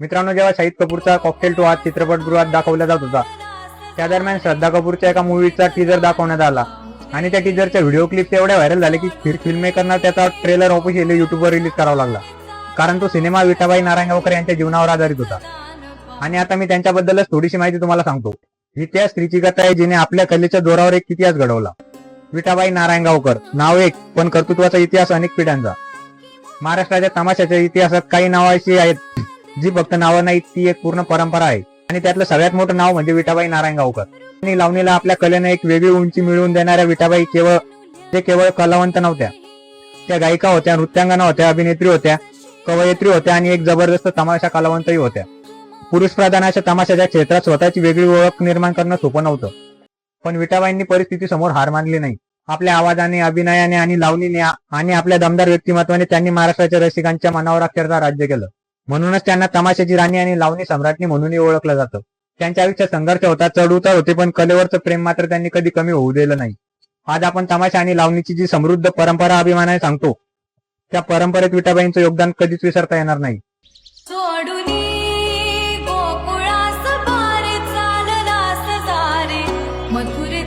मित्रांनो, जेव्हा शाहिद कपूरचा कॉकटेल 2 आज चित्रपटगृहात दाखवला जात होता, त्या दरम्यान श्रद्धा कपूरच्या एका मूवीचा टीजर दाखवण्यात आला आणि त्या टीजरच्या व्हिडिओ क्लिप्स एवढ्या व्हायरल झाले की फिल्ममेकरना त्याचा ट्रेलर ऑफिशियली युट्यूबवर रिलीज करावा लागला, कारण तो सिनेमा विठाबाई नारायणगावकर यांच्या जीवनावर आधारित होता. आणि आता मी त्यांच्याबद्दलच थोडीशी माहिती तुम्हाला सांगतो. ही त्या स्त्रीची कथा आहे जिने आपल्या कलेच्या जोरावर एक इतिहास घडवला. विठाबाई नारायणगावकर नाव एक, पण कर्तृत्वाचा इतिहास अनेक पिढ्यांचा. महाराष्ट्राच्या तमाशाच्या इतिहासात काही नावं अशी आहेत जी फक्त नावं नाहीत, ती एक पूर्ण परंपरा आहे. आणि त्यातलं सगळ्यात मोठं नाव म्हणजे विठाबाई नारायणगावकर. आणि लावणीला आपल्या कलेने एक वेगळी उंची मिळवून देणाऱ्या विठाबाई केवळ कलावंत नव्हत्या, त्या गायिका होत्या, नृत्यांगना होत्या, अभिनेत्री होत्या, कवयित्री होत्या आणि एक जबरदस्त तमाशा कलावंतही होत्या. पुरुष प्रधान अशा तमाशाच्या क्षेत्रात स्वतःची वेगळी ओळख निर्माण करणं सोपं नव्हतं. पण विठाबाईंनी परिस्थिती समोर हार मानली नाही. आपल्या आवाजाने, अभिनयाने आणि लावणीने आणि आपल्या दमदार व्यक्तिमत्वाने त्यांनी महाराष्ट्राच्या रसिकांच्या मनावर अक्षरशः राज्य केलं. म्हणूनच त्यांना तमाशाची राणी आणि लावणी सम्राज्ञी म्हणूनही ओळखलं जातं. त्यांच्या आयुष्यात संघर्ष होता, चढउतार होते, पण कलेवरचं प्रेम मात्र त्यांनी कधी कमी होऊ दिलं नाही. आज आपण तमाशा आणि लावणीची जी समृद्ध परंपरा अभिमानाने सांगतो, त्या परंपरेत विठाबाईंचं योगदान कधीच विसरता येणार नाही.